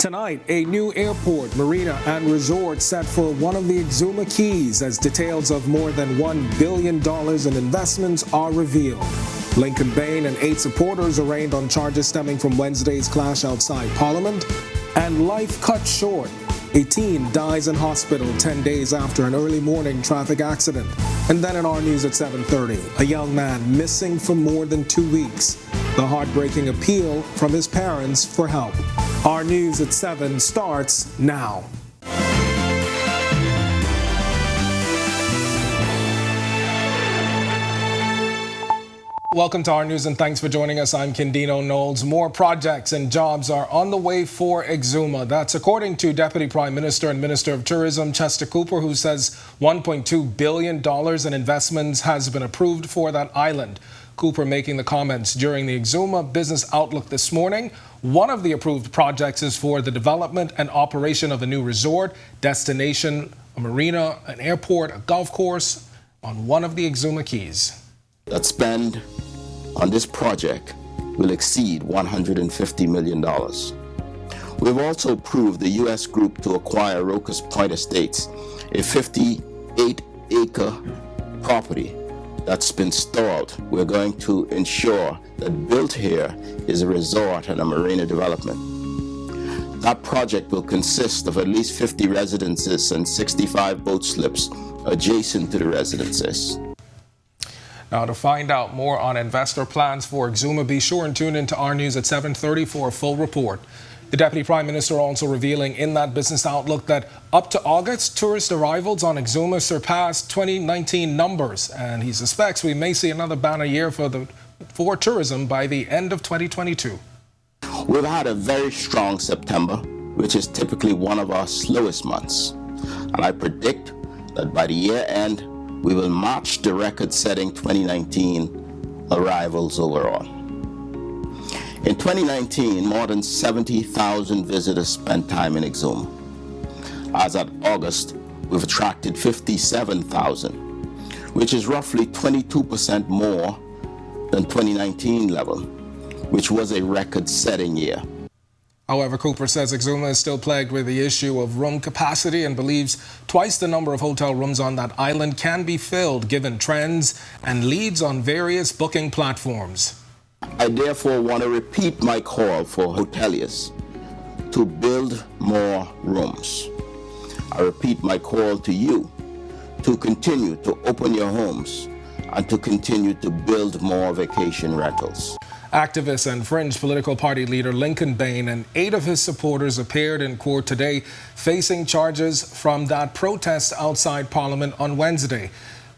Tonight, a new airport, marina, and resort set for one of the Exuma Keys as details of more than $1 billion in investments are revealed. Lincoln Bain and 8 supporters arraigned on charges stemming from Wednesday's clash outside Parliament. And life cut short. A teen dies in hospital 10 days after an early morning traffic accident. And then in our news at 7:30, a young man missing for more than 2 weeks. The heartbreaking appeal from his parents for help. Our news at 7 starts now. Welcome to our news and thanks for joining us. I'm Kendino Knowles. More projects and jobs are on the way for Exuma. That's according to Deputy Prime Minister and Minister of Tourism Chester Cooper, who says $1.2 billion in investments has been approved for that island. Cooper making the comments during the Exuma Business Outlook this morning. One of the approved projects is for the development and operation of a new resort, destination, a marina, an airport, a golf course on one of the Exuma Keys. That spend on this project will exceed $150 million. We've also approved the U.S. group to acquire Rocus Point Estates, a 58-acre property that's been stalled. We're going to ensure that built here is a resort and a marina development. That project will consist of at least 50 residences and 65 boat slips adjacent to the residences. Now, to find out more on investor plans for Exuma, be sure and tune into our news at 7:30 for a full report. The Deputy Prime Minister also revealing in that business outlook that up to August, tourist arrivals on Exuma surpassed 2019 numbers, and he suspects we may see another banner year for tourism by the end of 2022. We've had a very strong September, which is typically one of our slowest months, and I predict that by the year end, we will match the record-setting 2019 arrivals overall. In 2019, more than 70,000 visitors spent time in Exuma. As of August, we've attracted 57,000, which is roughly 22% more than 2019 level, which was a record-setting year. However, Cooper says Exuma is still plagued with the issue of room capacity and believes twice the number of hotel rooms on that island can be filled given trends and leads on various booking platforms. I therefore want to repeat my call for hoteliers to build more rooms. I repeat my call to you to continue to open your homes and to continue to build more vacation rentals. Activist and fringe political party leader Lincoln Bain and 8 of his supporters appeared in court today facing charges from that protest outside Parliament on Wednesday.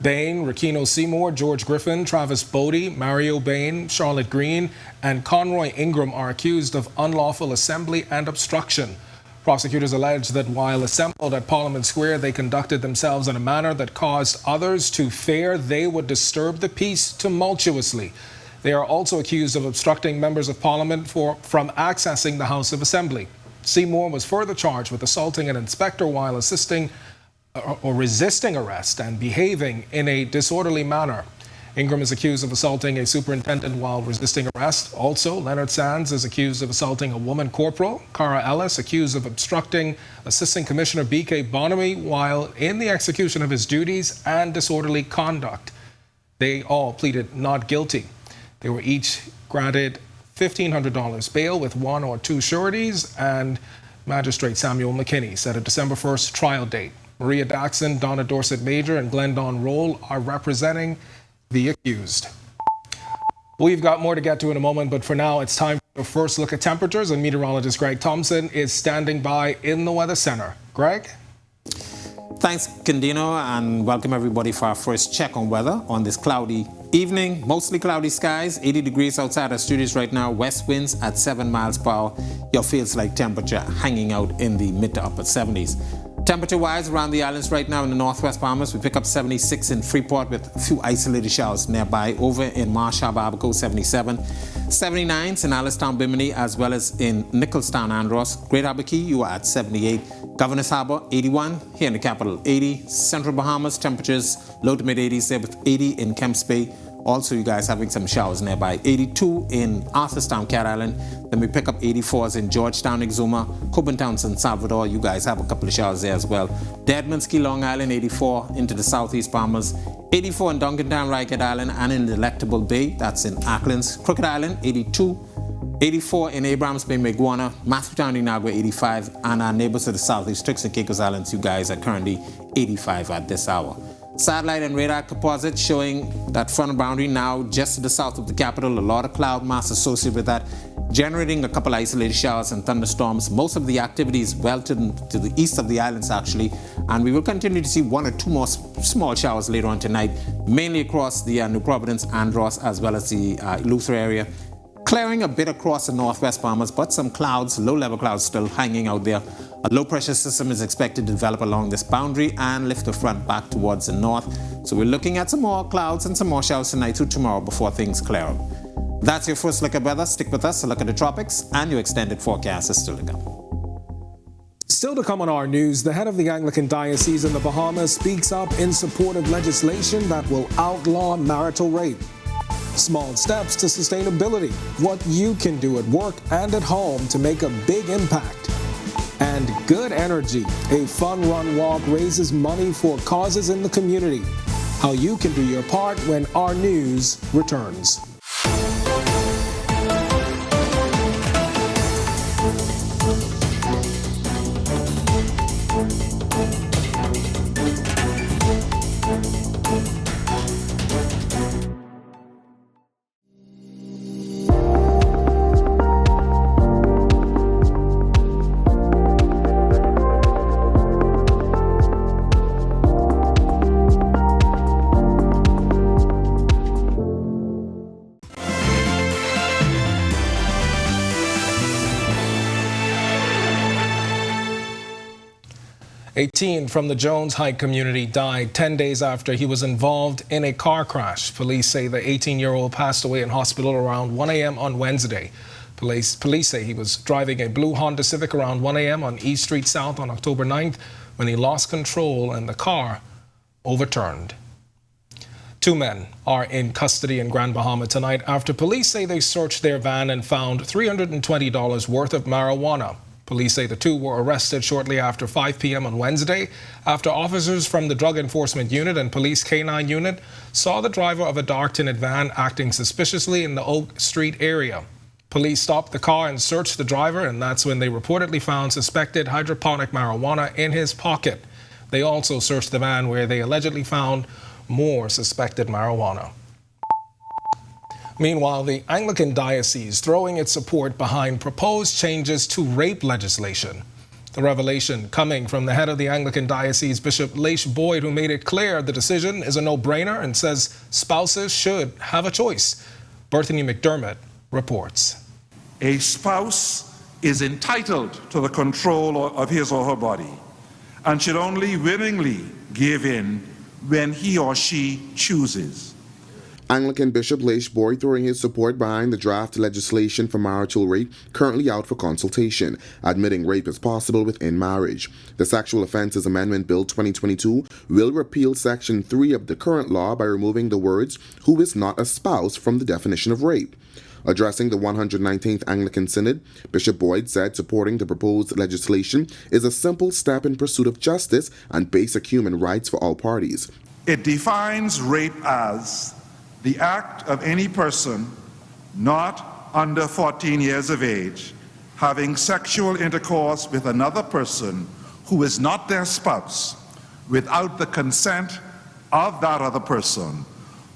Bain, Rakino Seymour, George Griffin, Travis Bodie, Mario Bain, Charlotte Green, and Conroy Ingram are accused of unlawful assembly and obstruction. Prosecutors allege that while assembled at Parliament Square, they conducted themselves in a manner that caused others to fear they would disturb the peace tumultuously. They are also accused of obstructing members of Parliament from accessing the House of Assembly. Seymour was further charged with assaulting an inspector while assisting or resisting arrest and behaving in a disorderly manner. Ingram is accused of assaulting a superintendent while resisting arrest. Also, Leonard Sands is accused of assaulting a woman corporal. Cara Ellis accused of obstructing Assistant Commissioner B.K. Bonamy while in the execution of his duties and disorderly conduct. They all pleaded not guilty. They were each granted $1,500 bail with 1 or 2 sureties, and Magistrate Samuel McKinney set a December 1st trial date. Maria Daxon, Donna Dorset Major, and Glendon Roll are representing the accused. We've got more to get to in a moment, but for now, it's time for a first look at temperatures, and meteorologist Greg Thompson is standing by in the Weather Center. Greg? Thanks, Kendino, and welcome everybody for our first check on weather on this cloudy evening. Mostly cloudy skies, 80 degrees outside our studios right now, west winds at 7 miles per hour. Your feels like temperature hanging out in the mid to upper 70s. Temperature-wise, around the islands right now in the northwest Bahamas, we pick up 76 in Freeport with a few isolated showers nearby. Over in Marshall, Barbacoa, 77. 79s in Alistown, Bimini, as well as in Nicholstown, Andros. Great Abaquí, you are at 78. Governor's Harbour, 81. Here in the capital, 80. Central Bahamas, temperatures low to mid 80s there with 80 in Kemps Bay. Also, you guys having some showers nearby. 82 in Arthurstown, Cat Island. Then we pick up 84s in Georgetown, Exuma, Copentown, San Salvador. You guys have a couple of showers there as well. Deadman's Key, Long Island, 84 into the southeast Bahamas. 84 in Duncantown, Rycat Island, and in Delectable Bay. That's in Acklands. Crooked Island, 82. 84 in Abrams Bay, Maguana, Matthewtown, Inagua, 85, and our neighbors to the southeast, Tricks and Caicos Islands, you guys are currently 85 at this hour. Satellite and radar composites showing that front boundary now just to the south of the capital, a lot of cloud mass associated with that, generating a couple isolated showers and thunderstorms. Most of the activity is well to the east of the islands actually, and we will continue to see one or two more small showers later on tonight, mainly across the New Providence, Andros, as well as the Luther area. Clearing a bit across the northwest Bahamas, but some clouds, low-level clouds still hanging out there. A low-pressure system is expected to develop along this boundary and lift the front back towards the north. So we're looking at some more clouds and some more showers tonight through tomorrow before things clear up. That's your first look at weather. Stick with us to look at the tropics, and your extended forecast is still to come. Still to come on our news, the head of the Anglican Diocese in the Bahamas speaks up in support of legislation that will outlaw marital rape. Small steps to sustainability, what you can do at work and at home to make a big impact. And good energy, a fun run walk raises money for causes in the community. How you can do your part when Our News returns. A teen from the Jones Heights community died 10 days after he was involved in a car crash. Police say the 18-year-old passed away in hospital around 1 a.m. on Wednesday. Police say he was driving a blue Honda Civic around 1 a.m. on East Street South on October 9th when he lost control and the car overturned. Two men are in custody in Grand Bahama tonight after police say they searched their van and found $320 worth of marijuana. Police say the two were arrested shortly after 5 p.m. on Wednesday after officers from the Drug Enforcement Unit and Police K-9 Unit saw the driver of a dark tinted van acting suspiciously in the Oak Street area. Police stopped the car and searched the driver, and that's when they reportedly found suspected hydroponic marijuana in his pocket. They also searched the van where they allegedly found more suspected marijuana. Meanwhile, the Anglican Diocese throwing its support behind proposed changes to rape legislation. The revelation coming from the head of the Anglican Diocese, Bishop Leish Boyd, who made it clear the decision is a no-brainer and says spouses should have a choice. Berthany McDermott reports. A spouse is entitled to the control of his or her body and should only willingly give in when he or she chooses. Anglican Bishop Leish Boyd throwing his support behind the draft legislation for marital rape currently out for consultation, admitting rape is possible within marriage. The Sexual Offences Amendment Bill 2022 will repeal Section 3 of the current law by removing the words "who is not a spouse" from the definition of rape. Addressing the 119th Anglican Synod, Bishop Boyd said supporting the proposed legislation is a simple step in pursuit of justice and basic human rights for all parties. It defines rape as the act of any person not under 14 years of age having sexual intercourse with another person who is not their spouse without the consent of that other person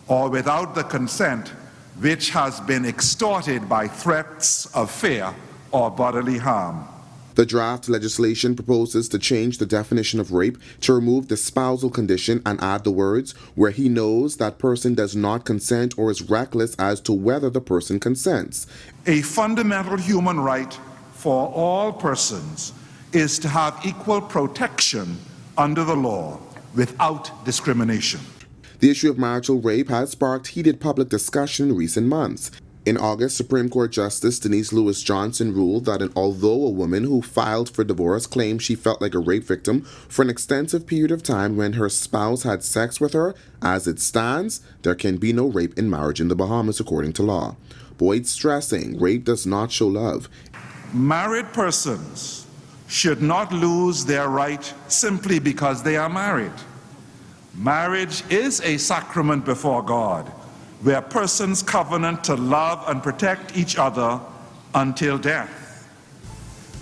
or without the consent which has been extorted by threats of fear or bodily harm. The draft legislation proposes to change the definition of rape to remove the spousal condition and add the words "where he knows that person does not consent or is reckless as to whether the person consents." A fundamental human right for all persons is to have equal protection under the law without discrimination. The issue of marital rape has sparked heated public discussion in recent months. In August, Supreme Court Justice Denise Lewis Johnson ruled that although a woman who filed for divorce claimed she felt like a rape victim for an extensive period of time when her spouse had sex with her, as it stands, there can be no rape in marriage in the Bahamas according to law. Boyd stressing rape does not show love. Married persons should not lose their right simply because they are married. Marriage is a sacrament before God, where persons covenant to love and protect each other until death.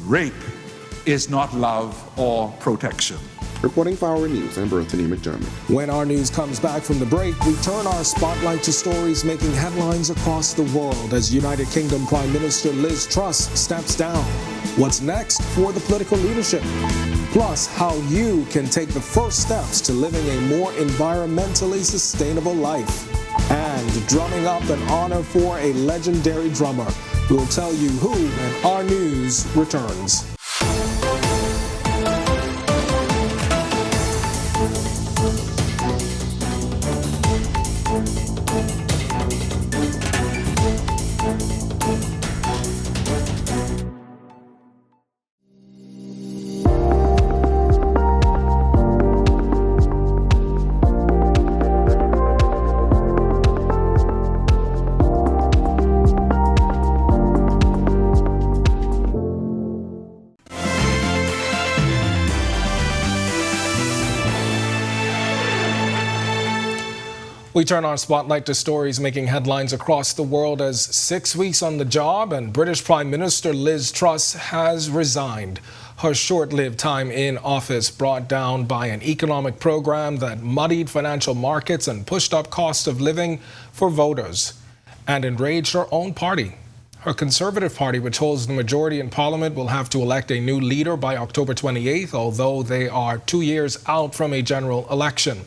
Rape is not love or protection. Reporting for Our News, I'm Berthany McDermott. When our news comes back from the break, we turn our spotlight to stories making headlines across the world as United Kingdom Prime Minister Liz Truss steps down. What's next for the political leadership? Plus, how you can take the first steps to living a more environmentally sustainable life. And drumming up an honor for a legendary drummer. We'll tell you who when our news returns. We turn our spotlight to stories making headlines across the world as 6 weeks on the job and British Prime Minister Liz Truss has resigned. Her short-lived time in office brought down by an economic program that muddied financial markets and pushed up cost of living for voters and enraged her own party. Her Conservative Party, which holds the majority in Parliament, will have to elect a new leader by October 28th, although they are 2 years out from a general election.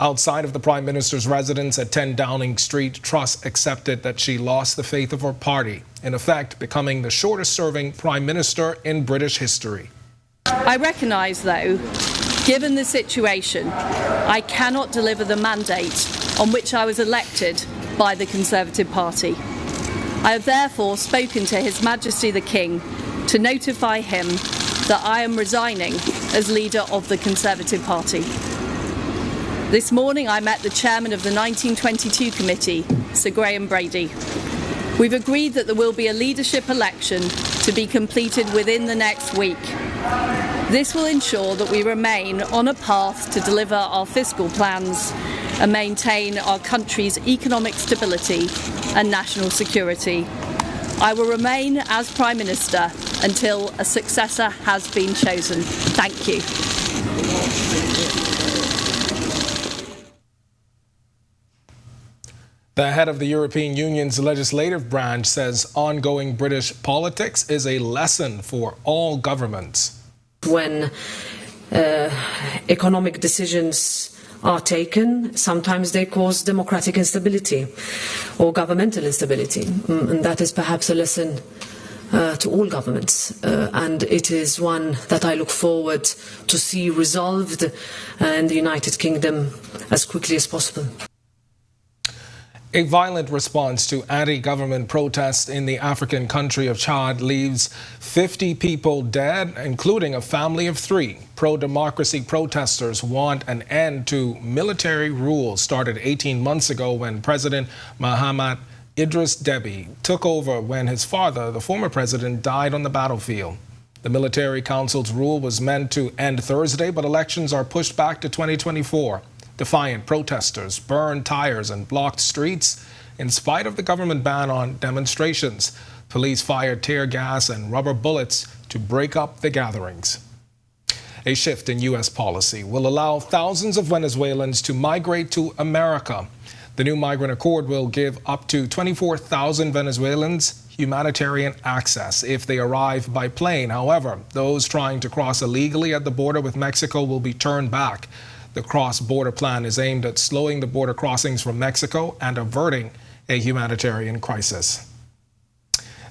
Outside of the Prime Minister's residence at 10 Downing Street, Truss accepted that she lost the faith of her party, in effect becoming the shortest-serving Prime Minister in British history. I recognise, though, given the situation, I cannot deliver the mandate on which I was elected by the Conservative Party. I have therefore spoken to His Majesty the King to notify him that I am resigning as leader of the Conservative Party. This morning I met the chairman of the 1922 committee, Sir Graham Brady. We've agreed that there will be a leadership election to be completed within the next week. This will ensure that we remain on a path to deliver our fiscal plans and maintain our country's economic stability and national security. I will remain as Prime Minister until a successor has been chosen. Thank you. The head of the European Union's legislative branch says ongoing British politics is a lesson for all governments. When economic decisions are taken, sometimes they cause democratic instability or governmental instability, and that is perhaps a lesson to all governments, and it is one that I look forward to see resolved in the United Kingdom as quickly as possible. A violent response to anti-government protests in the African country of Chad leaves 50 people dead, including a family of 3. Pro-democracy protesters want an end to military rule started 18 months ago when President Mahamat Idris Deby took over when his father, the former president, died on the battlefield. The military council's rule was meant to end Thursday, but elections are pushed back to 2024. Defiant protesters burned tires and blocked streets in spite of the government ban on demonstrations. Police fired tear gas and rubber bullets to break up the gatherings. A shift in U.S. policy will allow thousands of Venezuelans to migrate to America. The new migrant accord will give up to 24,000 Venezuelans humanitarian access if they arrive by plane. However, those trying to cross illegally at the border with Mexico will be turned back. The cross-border plan is aimed at slowing the border crossings from Mexico and averting a humanitarian crisis.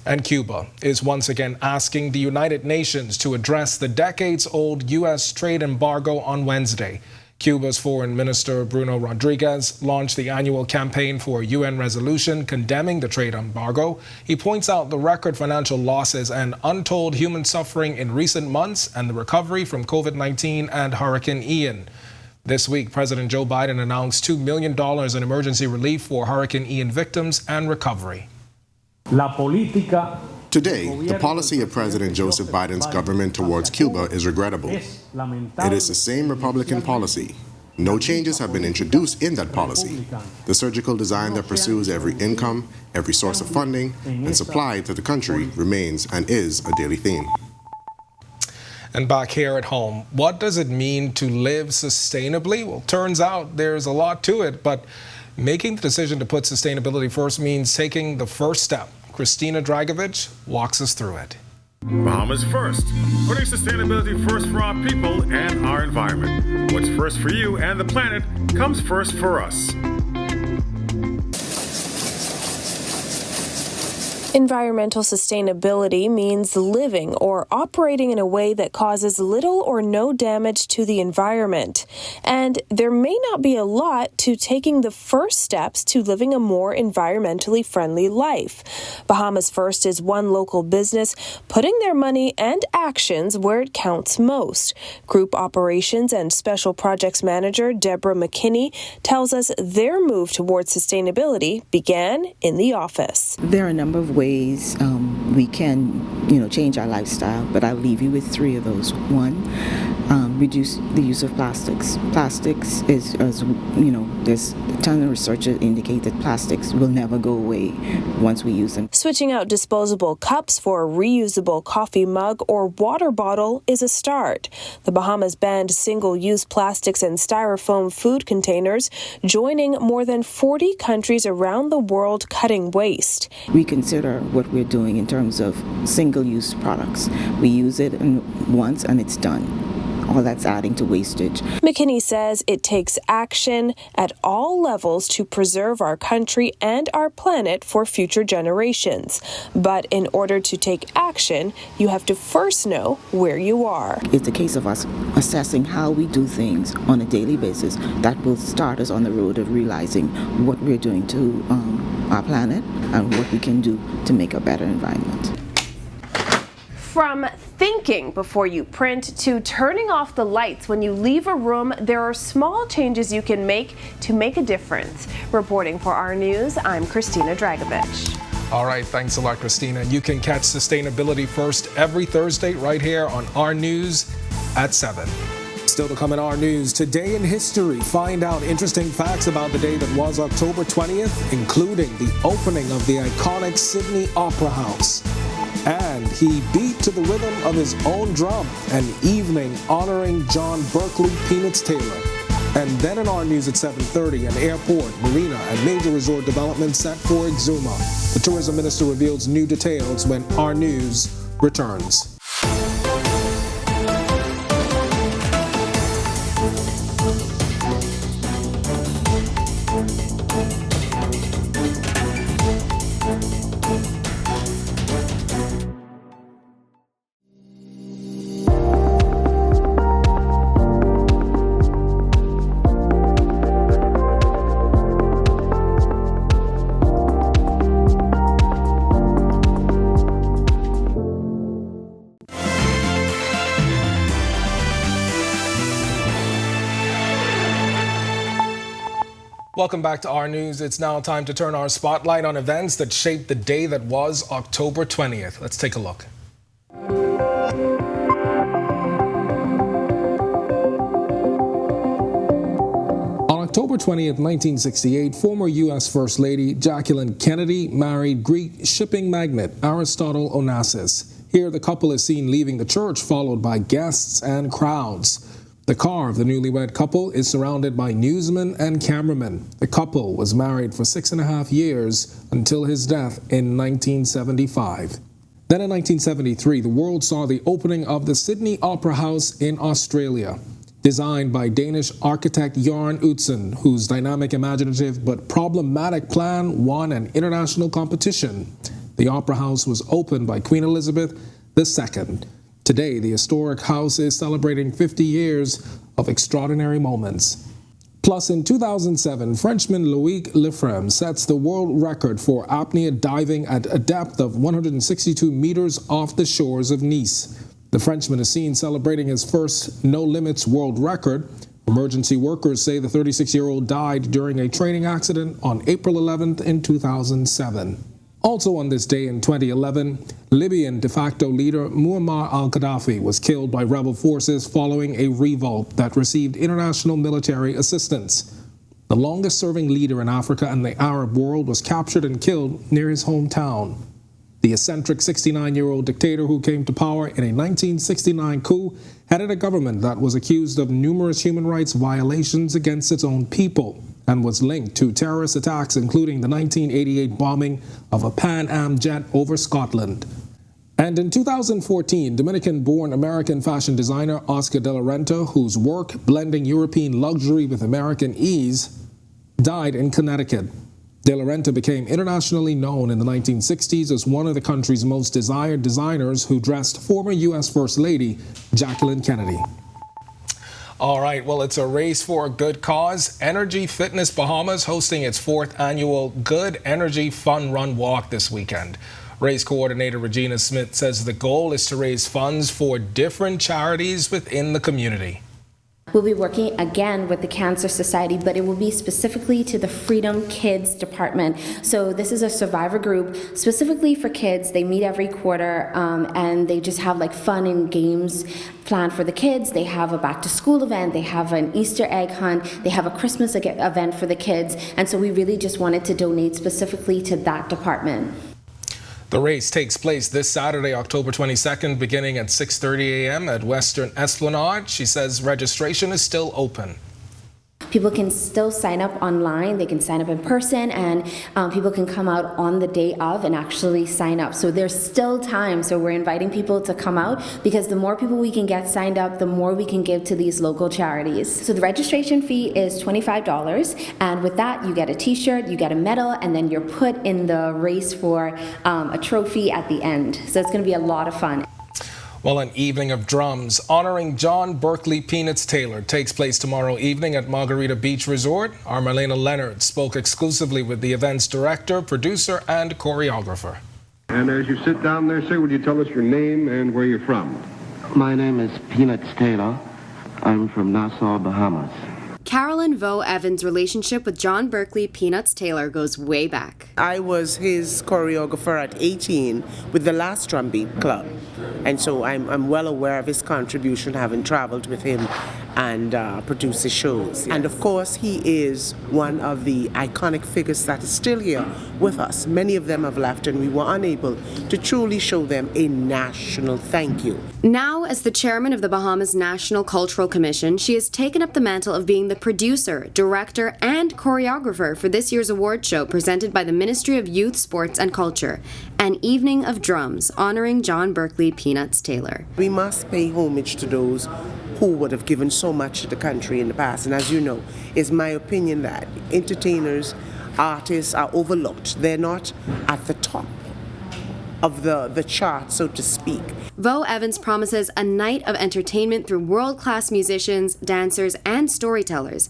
And Cuba is once again asking the United Nations to address the decades-old U.S. trade embargo on Wednesday. Cuba's Foreign Minister Bruno Rodriguez launched the annual campaign for a UN resolution condemning the trade embargo. He points out the record financial losses and untold human suffering in recent months and the recovery from COVID-19 and Hurricane Ian. This week, President Joe Biden announced $2 million in emergency relief for Hurricane Ian victims and recovery. Today, the policy of President Joseph Biden's government towards Cuba is regrettable. It is the same Republican policy. No changes have been introduced in that policy. The surgical design that pursues every income, every source of funding, and supply to the country remains and is a daily theme. And back here at home, what does it mean to live sustainably? Well, turns out there's a lot to it, but making the decision to put sustainability first means taking the first step. Christina Dragovich walks us through it. Bahamas first, putting sustainability first for our people and our environment. What's first for you and the planet comes first for us. Environmental sustainability means living or operating in a way that causes little or no damage to the environment. And there may not be a lot to taking the first steps to living a more environmentally friendly life. Bahamas First is one local business putting their money and actions where it counts most. Group Operations and Special Projects Manager Deborah McKinney tells us their move towards sustainability began in the office. There are a number of ways we can, change our lifestyle, but I'll leave you with three of those. One, reduce the use of plastics. Plastics is, there's a ton of research that indicate that plastics will never go away once we use them. Switching out disposable cups for a reusable coffee mug or water bottle is a start. The Bahamas banned single-use plastics and styrofoam food containers, joining more than 40 countries around the world cutting waste. We consider what we're doing in terms of single-use products. We use it once and it's done. All that's adding to wastage. McKinney says it takes action at all levels to preserve our country and our planet for future generations. But in order to take action, you have to first know where you are. It's a case of us assessing how we do things on a daily basis that will start us on the road of realizing what we're doing to our planet and what we can do to make a better environment. From thinking before you print to turning off the lights when you leave a room, there are small changes you can make to make a difference. Reporting for Our News, I'm Christina Dragovich. All right, thanks a lot, Christina. You can catch Sustainability First every Thursday right here on Our News at 7. Still to come in Our News, today in history, find out interesting facts about the day that was October 20th, including the opening of the iconic Sydney Opera House. And he beat to the rhythm of his own drum, an evening honoring John Berkeley Peanuts Taylor. And then in Our News at 7:30, an airport, marina, and major resort development set for Exuma. The tourism minister reveals new details when Our News returns. Welcome back to Our News. It's now time to turn our spotlight on events that shaped the day that was October 20th. Let's take a look. On October 20th, 1968, former U.S. First Lady Jacqueline Kennedy married Greek shipping magnate Aristotle Onassis. Here, the couple is seen leaving the church, followed by guests and crowds. The car of the newlywed couple is surrounded by newsmen and cameramen. The couple was married for 6.5 years until his death in 1975. Then in 1973, the world saw the opening of the Sydney Opera House in Australia. Designed by Danish architect Jarn Utzon, whose dynamic, imaginative, but problematic plan won an international competition. The Opera House was opened by Queen Elizabeth II. Today, the historic house is celebrating 50 years of extraordinary moments. Plus, in 2007, Frenchman Loïc Lefrem sets the world record for apnea diving at a depth of 162 meters off the shores of Nice. The Frenchman is seen celebrating his first No Limits world record. Emergency workers say the 36-year-old died during a training accident on April 11th in 2007. Also on this day in 2011, Libyan de facto leader Muammar al-Gaddafi was killed by rebel forces following a revolt that received international military assistance. The longest-serving leader in Africa and the Arab world was captured and killed near his hometown. The eccentric 69-year-old dictator who came to power in a 1969 coup headed a government that was accused of numerous human rights violations against its own people and was linked to terrorist attacks, including the 1988 bombing of a Pan Am jet over Scotland. And in 2014, Dominican-born American fashion designer Oscar de la Renta, whose work blending European luxury with American ease, died in Connecticut. De la Renta became internationally known in the 1960s as one of the country's most desired designers who dressed former U.S. First Lady Jacqueline Kennedy. All right, well, it's a race for a good cause. Energy Fitness Bahamas hosting its 4th annual Good Energy Fun Run Walk this weekend. Race coordinator Regina Smith says the goal is to raise funds for different charities within the community. We'll be working again with the Cancer Society, but it will be specifically to the Freedom Kids Department. So this is a survivor group specifically for kids. They meet every quarter and they just have like fun and games planned for the kids. They have a back to school event, they have an Easter egg hunt, they have a Christmas event for the kids. And so we really just wanted to donate specifically to that department. The race takes place this Saturday, October 22nd, beginning at 6:30 a.m. at Western Esplanade. She says registration is still open. People can still sign up online, they can sign up in person, and people can come out on the day of and actually sign up. So there's still time, so we're inviting people to come out because the more people we can get signed up, the more we can give to these local charities. So the registration fee is $25, and with that you get a t-shirt, you get a medal, and then you're put in the race for a trophy at the end. So it's going to be a lot of fun. Well, an evening of drums honoring John Berkeley Peanuts Taylor takes place tomorrow evening at Margarita Beach Resort. Our Marlena Leonard spoke exclusively with the event's director, producer, and choreographer. And as you sit down there, sir, would you tell us your name and where you're from? My name is Peanuts Taylor. I'm from Nassau, Bahamas. Carolyn Vo Evans' relationship with John Berkeley Peanuts Taylor goes way back. I was his choreographer at 18 with the Last Drumbeat Club. And so I'm well aware of his contribution, having traveled with him and produced his shows. And of course, he is one of the iconic figures that is still here with us. Many of them have left, and we were unable to truly show them a national thank you. Now, as the chairman of the Bahamas National Cultural Commission, she has taken up the mantle of being the producer, director, and choreographer for this year's award show presented by the Ministry of Youth, Sports, and Culture, An Evening of Drums, honoring John Berkeley Peanuts Taylor. We must pay homage to those who would have given so much to the country in the past. And as you know, it's my opinion that entertainers, artists are overlooked. They're not at the top of the chart, so to speak. Vo Evans promises a night of entertainment through world-class musicians, dancers, and storytellers.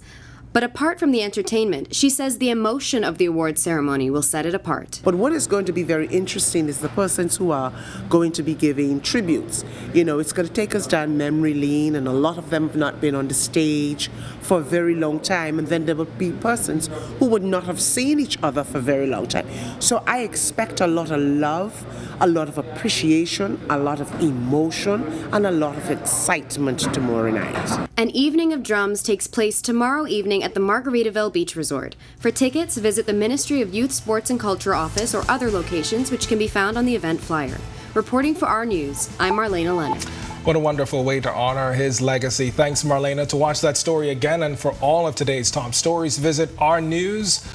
But apart from the entertainment, she says the emotion of the award ceremony will set it apart. But what is going to be very interesting is the persons who are going to be giving tributes. You know, it's going to take us down memory lane, and a lot of them have not been on the stage for a very long time, and then there will be persons who would not have seen each other for a very long time. So I expect a lot of love, a lot of appreciation, a lot of emotion, and a lot of excitement tomorrow night. An Evening of Drums takes place tomorrow evening at the Margaritaville Beach Resort. For tickets, visit the Ministry of Youth, Sports and Culture office or other locations which can be found on the event flyer. Reporting for Our News, I'm Marlena Leonard. What a wonderful way to honor his legacy. Thanks, Marlena. To watch that story again and for all of today's top stories, visit ournews.bs.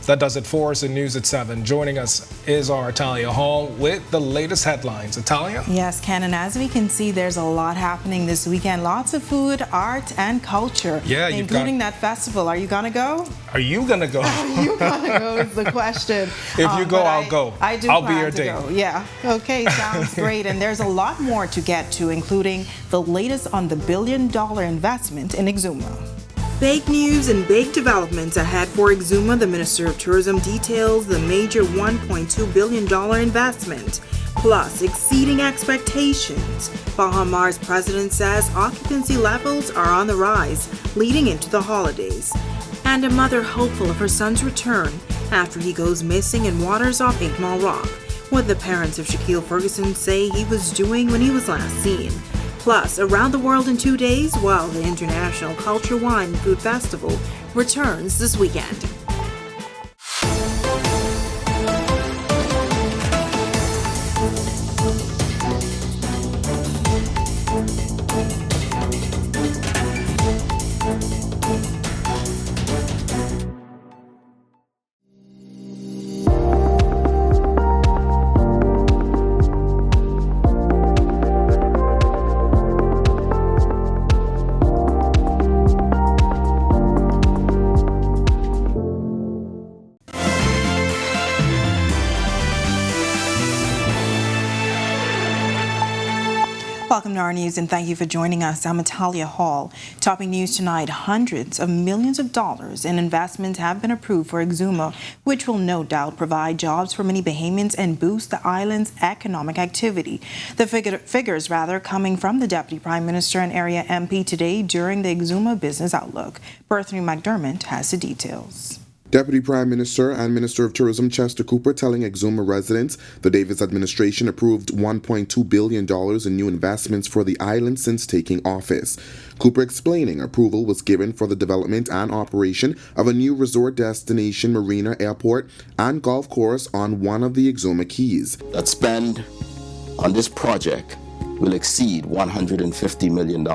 That does it for us in News at 7. Joining us is our Talia Hall with the latest headlines. Talia? Yes, Ken, and as we can see, there's a lot happening this weekend. Lots of food, art, and culture, including that festival. Are you going to go? Are you going to go? Are you going to go is the question. If you go, I'll go. I'll be your date. Go. Yeah. Okay, sounds great. And there's a lot more to get to, including the latest on the billion-dollar investment in Exuma. Big news and big developments ahead for Exuma. The Minister of Tourism details the major $1.2 billion investment, plus exceeding expectations. Bahamas president says occupancy levels are on the rise leading into the holidays. And a mother hopeful of her son's return after he goes missing in waters off 8 Mile Rock. What the parents of Shaquille Ferguson say he was doing when he was last seen. Plus, around the world in 2 days, while the International Culture, Wine and Food Festival returns this weekend. Welcome to our news and thank you for joining us. I'm Talia Hall. Topping news tonight, hundreds of millions of dollars in investments have been approved for Exuma, which will no doubt provide jobs for many Bahamians and boost the island's economic activity. The figures coming from the Deputy Prime Minister and Area MP today during the Exuma Business Outlook. Bethany McDermott has the details. Deputy Prime Minister and Minister of Tourism Chester Cooper telling Exuma residents the Davis administration approved $1.2 billion in new investments for the island since taking office. Cooper explaining approval was given for the development and operation of a new resort destination marina, airport, and golf course on one of the Exuma Keys. That spend on this project will exceed $150 million.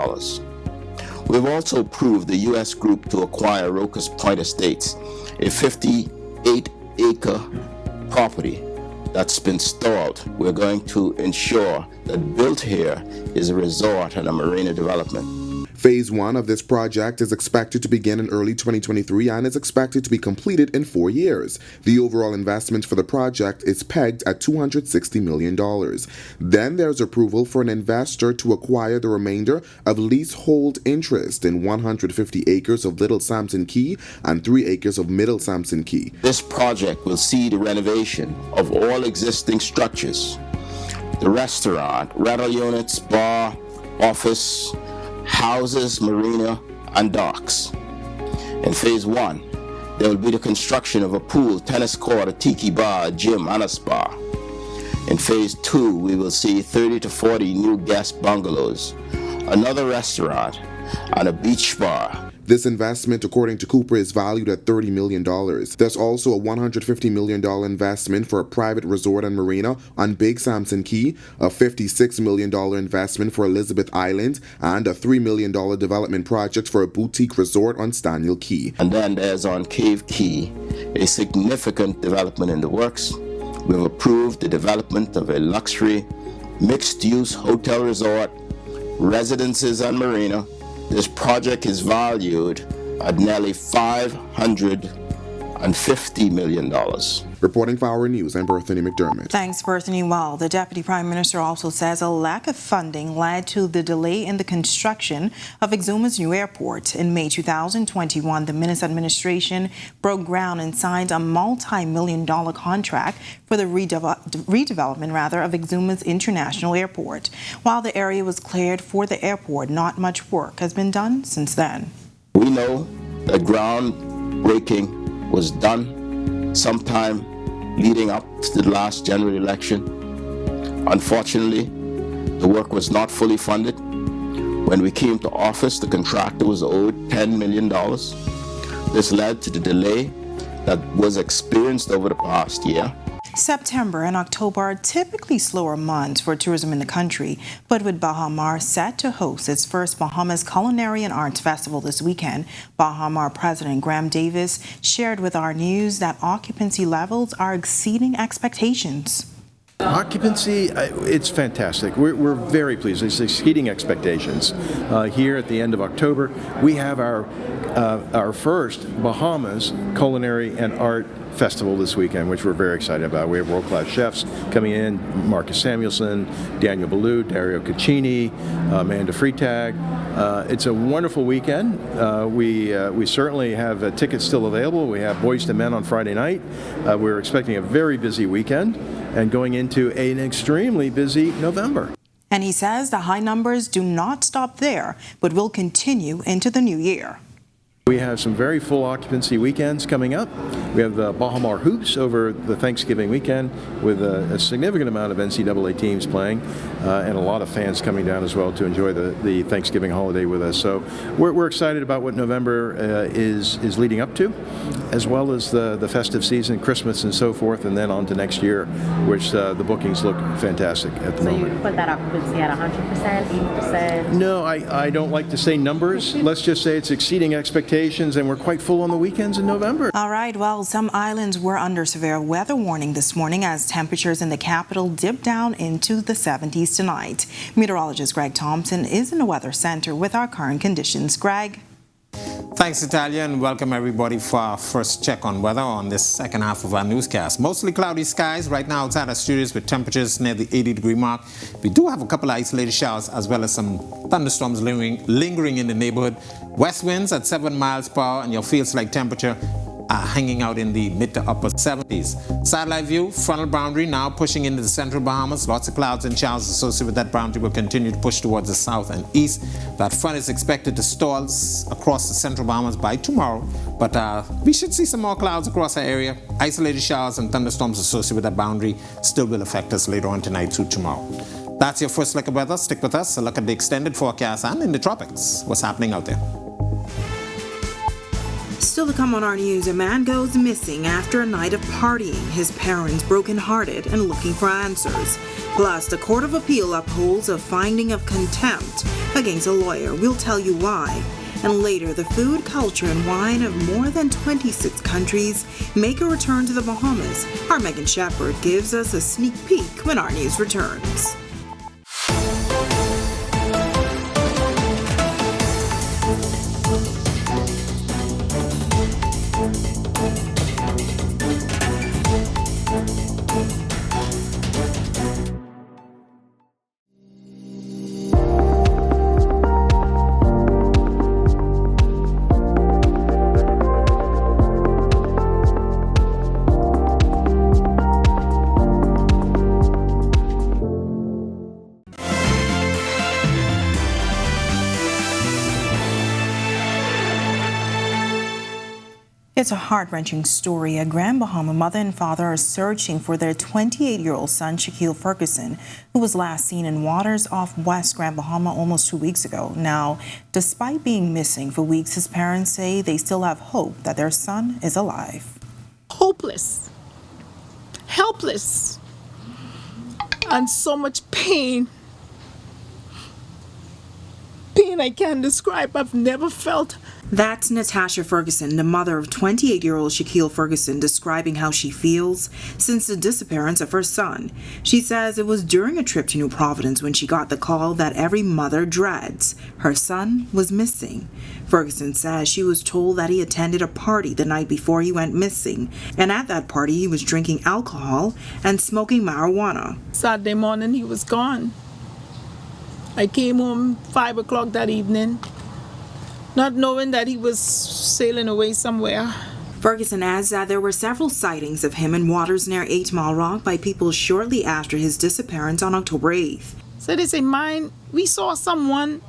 We've also approved the U.S. group to acquire Rocus Point Estates, a 58-acre property that's been stalled. We're going to ensure that built here is a resort and a marina development. Phase 1 of this project is expected to begin in early 2023 and is expected to be completed in 4 years. The overall investment for the project is pegged at $260 million. Then there's approval for an investor to acquire the remainder of leasehold interest in 150 acres of Little Sampson Key and 3 acres of Middle Sampson Key. This project will see the renovation of all existing structures. The restaurant, rental units, bar, office, houses, marina, and docks. In Phase 1, there will be the construction of a pool, tennis court, a tiki bar, a gym, and a spa. In Phase 2, we will see 30 to 40 new guest bungalows, another restaurant, and a beach bar. This investment, according to Cooper, is valued at $30 million. There's also a $150 million investment for a private resort and marina on Big Sampson Key, a $56 million investment for Elizabeth Island, and a $3 million development project for a boutique resort on Staniel Key. And then there's on Cave Key, a significant development in the works. We've approved the development of a luxury, mixed-use hotel resort, residences and marina. This project is valued at nearly $550 million. Reporting for Our News, I'm Bethany McDermott. Thanks, Bethany. Well, the Deputy Prime Minister also says a lack of funding led to the delay in the construction of Exuma's new airport. In May 2021, the Minister administration broke ground and signed a multi-million-dollar contract for the redevelopment of Exuma's international airport. While the area was cleared for the airport, not much work has been done since then. We know that groundbreaking was done sometime leading up to the last general election. Unfortunately, the work was not fully funded. When we came to office, the contractor was owed $10 million. This led to the delay that was experienced over the past year. September and October are typically slower months for tourism in the country, but with Bahamas set to host its first Bahamas Culinary and Arts Festival this weekend, Bahamas President Graham Davis shared with our news that occupancy levels are exceeding expectations. Occupancy, it's fantastic. We're very pleased. It's exceeding expectations. Here at the end of October, we have our first Bahamas Culinary and Art Festival this weekend, which we're very excited about. We have world-class chefs coming in: Marcus Samuelson, Daniel Ballou, Dario Caccini, Amanda Freitag. It's a wonderful weekend. We certainly have tickets still available. We have Boys to Men on Friday night. We're expecting a very busy weekend and going into an extremely busy November. And he says the high numbers do not stop there, but will continue into the new year. We have some very full occupancy weekends coming up. We have the Bahamas Hoops over the Thanksgiving weekend with a significant amount of NCAA teams playing and a lot of fans coming down as well to enjoy the Thanksgiving holiday with us. So we're excited about what November is leading up to, as well as the festive season, Christmas and so forth, and then on to next year, which the bookings look fantastic at the moment. So you put that occupancy at 100%, 80%? No, I don't like to say numbers. Let's just say it's exceeding expectations, and we're quite full on the weekends in November. All right, well, some islands were under severe weather warning this morning as temperatures in the capital dipped down into the 70s tonight. Meteorologist Greg Thompson is in the Weather Center with our current conditions. Greg? Thanks, Natalia, and welcome everybody for our first check on weather on this second half of our newscast. Mostly cloudy skies right now outside our studios with temperatures near the 80-degree mark. We do have a couple of isolated showers as well as some thunderstorms lingering in the neighborhood. West winds at 7 miles per hour, and your feels-like temperature are hanging out in the mid to upper 70s. Satellite view, frontal boundary now pushing into the central Bahamas. Lots of clouds and showers associated with that boundary will continue to push towards the south and east. That front is expected to stall across the central Bahamas by tomorrow, but we should see some more clouds across our area. Isolated showers and thunderstorms associated with that boundary still will affect us later on tonight through tomorrow. That's your first look at weather. Stick with us. A look at the extended forecast and in the tropics. What's happening out there? Still to come on our news, a man goes missing after a night of partying, his parents brokenhearted and looking for answers. Plus, the Court of Appeal upholds a finding of contempt against a lawyer. We'll tell you why. And later, the food, culture, and wine of more than 26 countries make a return to the Bahamas. Our Megan Shepard gives us a sneak peek when our news returns. It's a heart-wrenching story. A Grand Bahama mother and father are searching for their 28-year-old son, Shaquille Ferguson, who was last seen in waters off West Grand Bahama almost 2 weeks ago. Now, despite being missing for weeks, his parents say they still have hope that their son is alive. Hopeless, helpless, and so much pain. Pain I can't describe. I've never felt. That's Natasha Ferguson, the mother of 28-year-old Shaquille Ferguson, describing how she feels since the disappearance of her son. She says it was during a trip to New Providence when she got the call that every mother dreads. Her son was missing. Ferguson says she was told that he attended a party the night before he went missing, and at that party he was drinking alcohol and smoking marijuana. Saturday morning he was gone. I came home 5 o'clock that evening, not knowing that he was sailing away somewhere. Ferguson adds that there were several sightings of him in waters near 8 Mile Rock by people shortly after his disappearance on October 8th. So they say, mine, we saw someone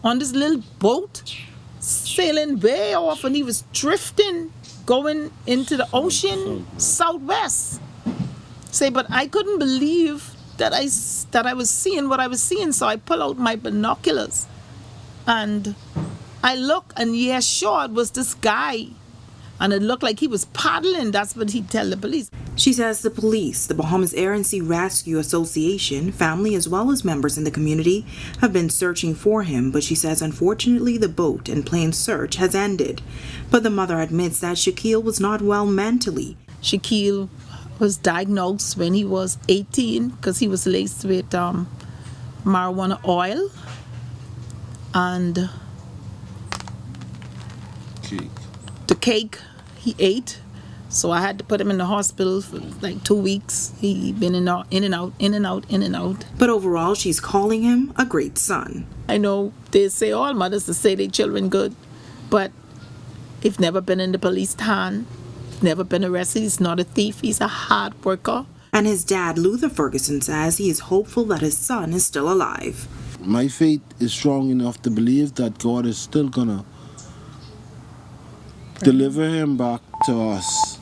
on this little boat sailing way off, and he was drifting, going into the ocean southwest. Say, but I couldn't believe that I was seeing what I was seeing, so I pull out my binoculars and I look, and yeah, sure, it was this guy, and it looked like he was paddling. That's what he tell the police. She says the police, the Bahamas Air and Sea Rescue Association, family as well as members in the community have been searching for him, but she says unfortunately the boat and plane search has ended. But the mother admits that Shaquille was not well mentally. Shaquille was diagnosed when he was 18 because he was laced with marijuana oil and the cake he ate. So I had to put him in the hospital for like 2 weeks. He been in and out. But overall, she's calling him a great son. I know they say all mothers to say their children good, but he's never been in the police hand, never been arrested. He's not a thief. He's a hard worker. And his dad, Luther Ferguson, says he is hopeful that his son is still alive. My faith is strong enough to believe that God is still gonna deliver him back to us.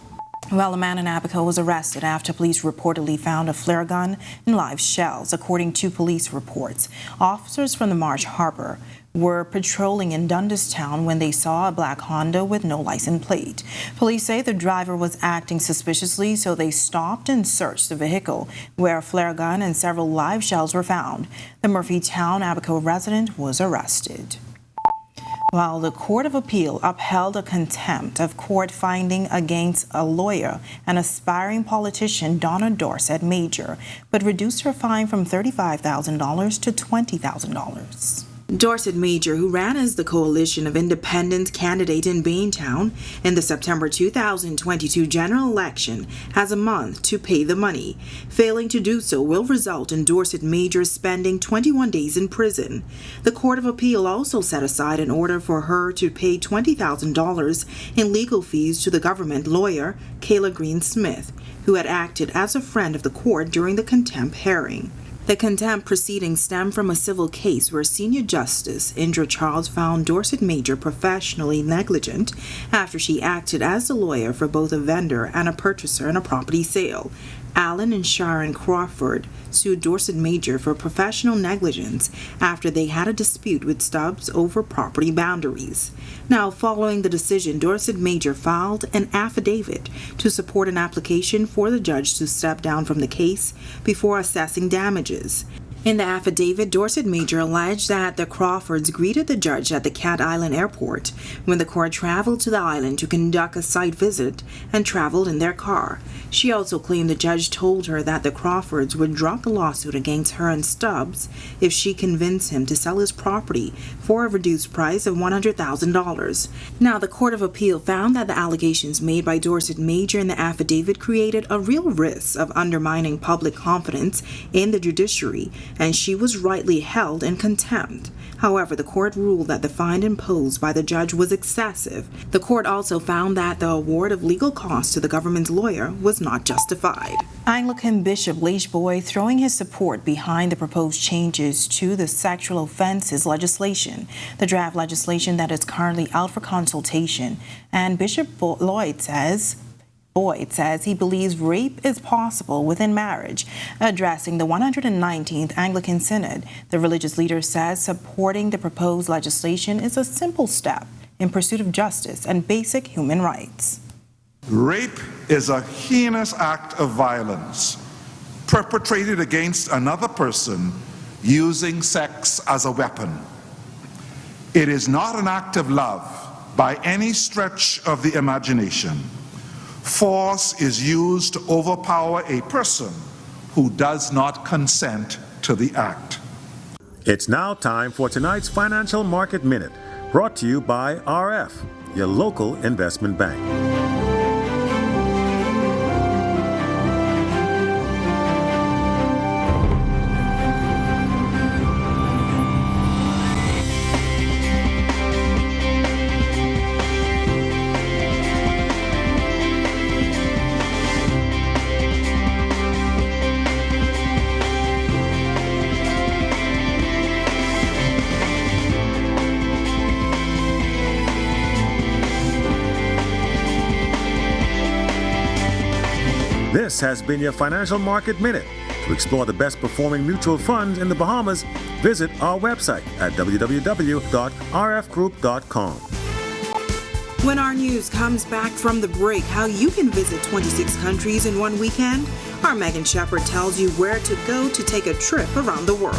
Well, a man in Abaco was arrested after police reportedly found a flare gun and live shells, according to police reports. Officers from the Marsh Harbor were patrolling in Dundastown when they saw a black Honda with no license plate. Police say the driver was acting suspiciously, so they stopped and searched the vehicle, where a flare gun and several live shells were found. The Murphytown Abaco resident was arrested. While the Court of Appeal upheld a contempt of court finding against a lawyer and aspiring politician, Donna Dorset Major, but reduced her fine from $35,000 to $20,000. Dorset Major, who ran as the Coalition of Independent candidate in Baintown in the September 2022 general election, has a month to pay the money. Failing to do so will result in Dorset Major spending 21 days in prison. The Court of Appeal also set aside an order for her to pay $20,000 in legal fees to the government lawyer, Kayla Green Smith, who had acted as a friend of the court during the contempt hearing. The contempt proceedings stem from a civil case where Senior Justice Indra Charles found Dorset Major professionally negligent after she acted as the lawyer for both a vendor and a purchaser in a property sale. Alan and Sharon Crawford sued Dorset Major for professional negligence after they had a dispute with Stubbs over property boundaries. Now, following the decision, Dorset Major filed an affidavit to support an application for the judge to step down from the case before assessing damages. In the affidavit, Dorset Major alleged that the Crawfords greeted the judge at the Cat Island airport when the court traveled to the island to conduct a site visit and traveled in their car. She also claimed the judge told her that the Crawfords would drop the lawsuit against her and Stubbs if she convinced him to sell his property for a reduced price of $100,000. Now, the Court of Appeal found that the allegations made by Dorset Major in the affidavit created a real risk of undermining public confidence in the judiciary, and she was rightly held in contempt. However, the court ruled that the fine imposed by the judge was excessive. The court also found that the award of legal costs to the government's lawyer was not justified. Anglican Bishop Lashboy throwing his support behind the proposed changes to the sexual offenses legislation, the draft legislation that is currently out for consultation. And Bishop Boyd says he believes rape is possible within marriage. Addressing the 119th Anglican Synod, the religious leader says supporting the proposed legislation is a simple step in pursuit of justice and basic human rights. Rape is a heinous act of violence perpetrated against another person using sex as a weapon. It is not an act of love by any stretch of the imagination. Force is used to overpower a person who does not consent to the act. It's now time for tonight's Financial Market Minute, brought to you by RF, your local investment bank. This has been your Financial Market Minute. To explore the best performing mutual funds in the Bahamas, visit our website at www.rfgroup.com. When our news comes back from the break, how you can visit 26 countries in one weekend, our Megan Shepard tells you where to go to take a trip around the world.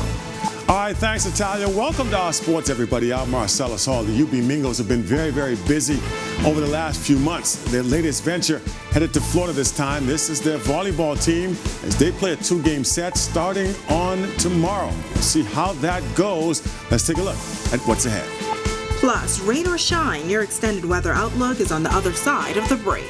All right, thanks, Natalia. Welcome to our sports, everybody. I'm Marcellus Hall. The UB Mingos have been very, very busy over the last few months. Their latest venture headed to Florida this time. This is their volleyball team as they play a 2-game set starting on tomorrow. We'll see how that goes. Let's take a look at what's ahead. Plus, rain or shine, your extended weather outlook is on the other side of the break.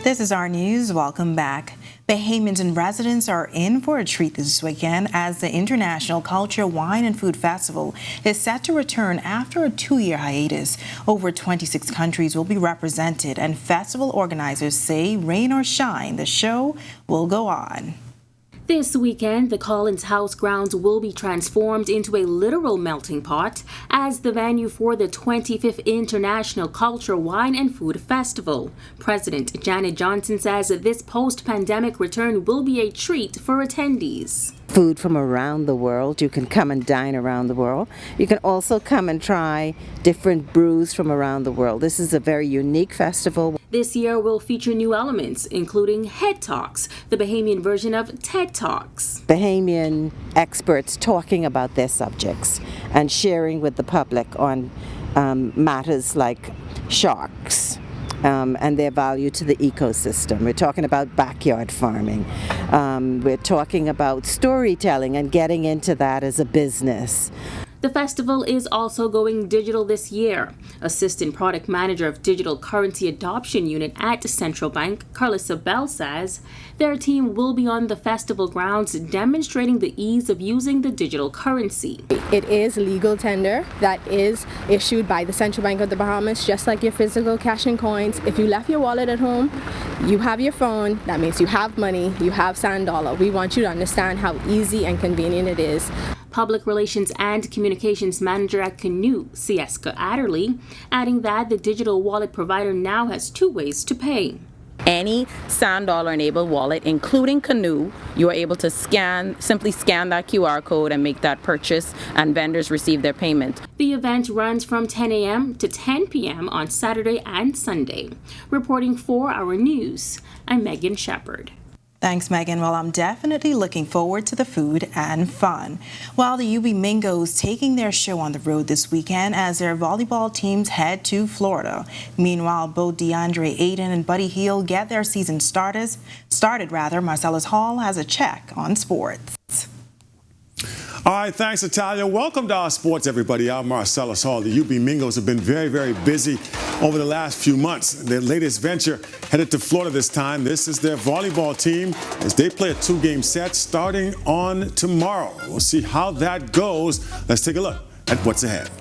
This is our news. Welcome back. Bahamians and residents are in for a treat this weekend as the International Culture, Wine and Food Festival is set to return after a 2-year hiatus. Over 26 countries will be represented, and festival organizers say, rain or shine, the show will go on. This weekend, the Collins House grounds will be transformed into a literal melting pot as the venue for the 25th International Culture, Wine and Food Festival. President Janet Johnson says this post-pandemic return will be a treat for attendees. Food from around the world. You can come and dine around the world. You can also come and try different brews from around the world. This is a very unique festival. This year will feature new elements, including Head Talks, the Bahamian version of TED Talks. Bahamian experts talking about their subjects and sharing with the public on matters like sharks. And their value to the ecosystem. We're talking about backyard farming. We're talking about storytelling and getting into that as a business. The festival is also going digital this year. Assistant Product Manager of Digital Currency Adoption Unit at Central Bank, Carlissa Bell, says their team will be on the festival grounds demonstrating the ease of using the digital currency. It is legal tender that is issued by the Central Bank of the Bahamas, just like your physical cash and coins. If you left your wallet at home, you have your phone, that means you have money, you have sand dollar. We want you to understand how easy and convenient it is. Public Relations and Communications Manager at Canoe, Sieska Adderley, adding that the digital wallet provider now has 2 ways to pay. Any sand dollar enabled wallet, including Canoe, you are able to simply scan that QR code and make that purchase, and vendors receive their payment. The event runs from 10 a.m. to 10 p.m. on Saturday and Sunday. Reporting for Our News, I'm Megan Shepard. Thanks, Megan. Well, I'm definitely looking forward to the food and fun. While the UB Mingos taking their show on the road this weekend as their volleyball teams head to Florida. Meanwhile, both DeAndre Aiden and Buddy Hield get their season started. Marcellus Hall has a check on sports. All right, thanks, Natalia. Welcome to our sports, everybody. I'm Marcellus Hall. The UB Mingos have been very, very busy over the last few months. Their latest venture headed to Florida this time. This is their volleyball team as they play a 2-game set starting on tomorrow. We'll see how that goes. Let's take a look at what's ahead.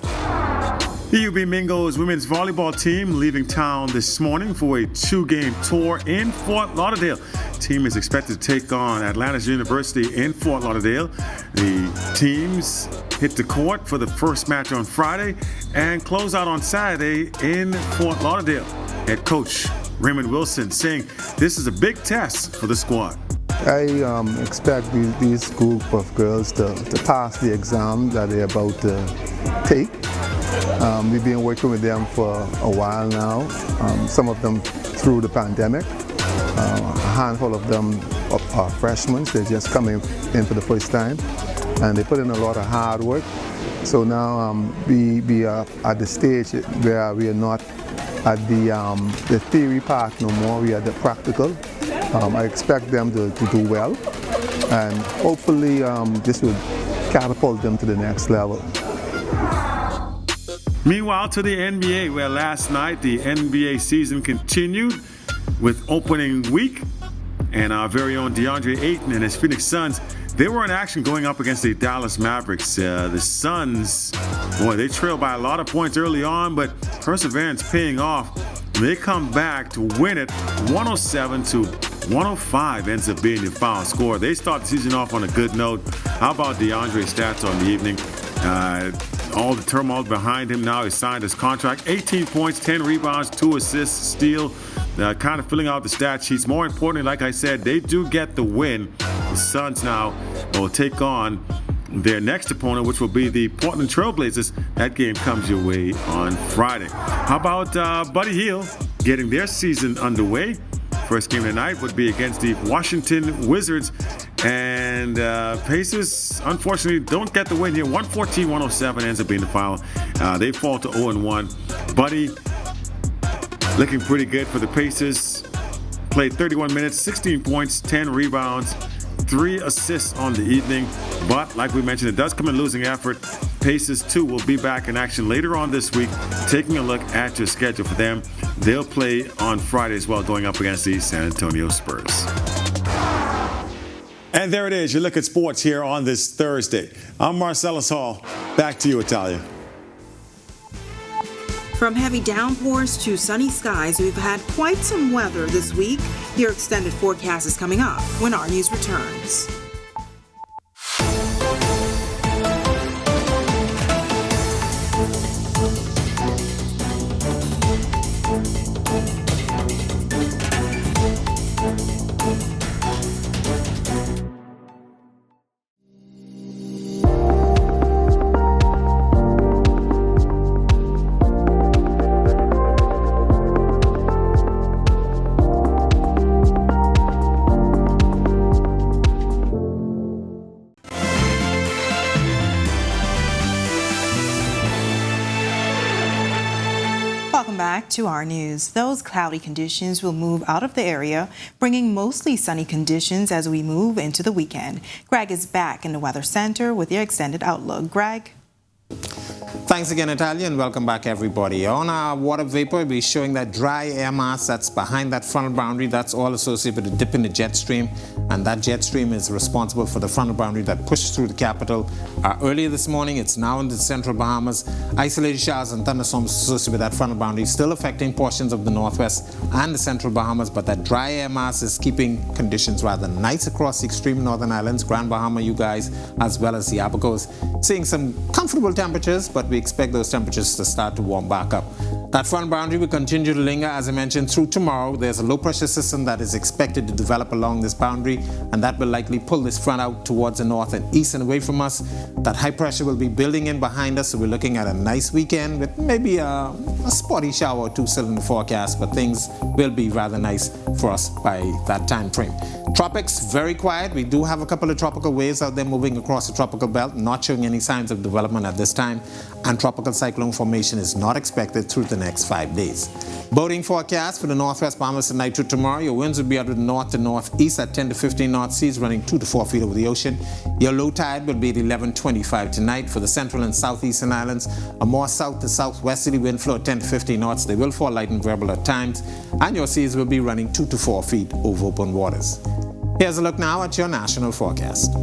The UB Mingos women's volleyball team leaving town this morning for a 2-game tour in Fort Lauderdale. The team is expected to take on Atlantis University in Fort Lauderdale. The teams hit the court for the first match on Friday and close out on Saturday in Fort Lauderdale. Head coach Raymond Wilson saying this is a big test for the squad. I expect these group of girls to pass the exam that they're about to take. We've been working with them for a while now, some of them through the pandemic. A handful of them are freshmen, they're just coming in for the first time, and they put in a lot of hard work. So now we are at the stage where we are not at the theory part no more, we are at the practical. I expect them to do well, and hopefully this will catapult them to the next level. Meanwhile, to the NBA, where last night the NBA season continued with opening week. and our very own DeAndre Ayton and his Phoenix Suns, they were in action going up against the Dallas Mavericks. The Suns, boy, they trailed by a lot of points early on, but perseverance paying off. They come back to win it 107-105 ends up being the final score. They start the season off on a good note. How about DeAndre's stats on the evening? All the turmoil behind him now. He signed his contract. 18 points, 10 rebounds, 2 assists, steal. Kind of filling out the stat sheets. More importantly, like I said, they do get the win. The Suns now will take on their next opponent, which will be the Portland Trailblazers. That game comes your way on Friday. How about Buddy Hield getting their season underway? First game tonight would be against the Washington Wizards. And Pacers, unfortunately, don't get the win here. 114-107 ends up being the final. They fall to 0-1. Buddy looking pretty good for the Pacers. Played 31 minutes, 16 points, 10 rebounds, 3 assists on the evening. But like we mentioned, it does come in losing effort. Pacers, too, will be back in action later on this week. Taking a look at your schedule for them. They'll play on Friday as well, going up against the San Antonio Spurs. And there it is, your look at sports here on this Thursday. I'm Marcellus Hall. Back to you, Italia. From heavy downpours to sunny skies, we've had quite some weather this week. Your extended forecast is coming up when Our News returns. To our news. Those cloudy conditions will move out of the area, bringing mostly sunny conditions as we move into the weekend. Greg is back in the Weather Center with your extended outlook. Greg? Thanks again, Natalia, and welcome back, everybody. On our water vapor, we'll be showing that dry air mass that's behind that frontal boundary. That's all associated with a dip in the jet stream, and that jet stream is responsible for the frontal boundary that pushes through the capital. Earlier this morning, it's now in the central Bahamas. Isolated showers and thunderstorms associated with that frontal boundary still affecting portions of the northwest and the central Bahamas, but that dry air mass is keeping conditions rather nice across the extreme northern islands, Grand Bahama, you guys, as well as the Abacos. Seeing some comfortable temperatures, but we expect those temperatures to start to warm back up. That front boundary will continue to linger, as I mentioned, through tomorrow. There's a low pressure system that is expected to develop along this boundary, and that will likely pull this front out towards the north and east and away from us. That high pressure will be building in behind us, so we're looking at a nice weekend with maybe a spotty shower or two still in the forecast, but things will be rather nice for us by that time frame. Tropics, very quiet. We do have a couple of tropical waves out there moving across the tropical belt, not showing any signs of development at this time, and tropical cyclone formation is not expected through the next 5 days. Boating forecast for the northwest Bahamas tonight through tomorrow. Your winds will be out of the north to northeast at 10 to 15 knots, seas running 2 to 4 feet over the ocean. Your low tide will be at 11:25 tonight. For the central and southeastern islands, a more south to southwesterly wind flow at 10 to 15 knots. They will fall light and variable at times, and your seas will be running 2 to 4 feet over open waters. Here's a look now at your national forecast.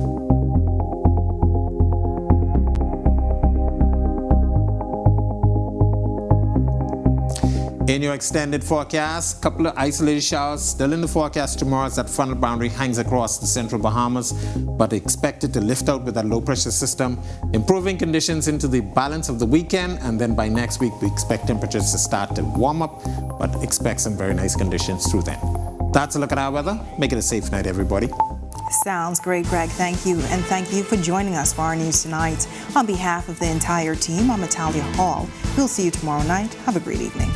In your extended forecast, a couple of isolated showers still in the forecast tomorrow as that frontal boundary hangs across the central Bahamas, but expected to lift out with that low pressure system, improving conditions into the balance of the weekend, and then by next week we expect temperatures to start to warm up, but expect some very nice conditions through then. That's a look at our weather. Make it a safe night, everybody. Sounds great, Greg. Thank you. And thank you for joining us for our news tonight. On behalf of the entire team, I'm Natalia Hall. We'll see you tomorrow night. Have a great evening.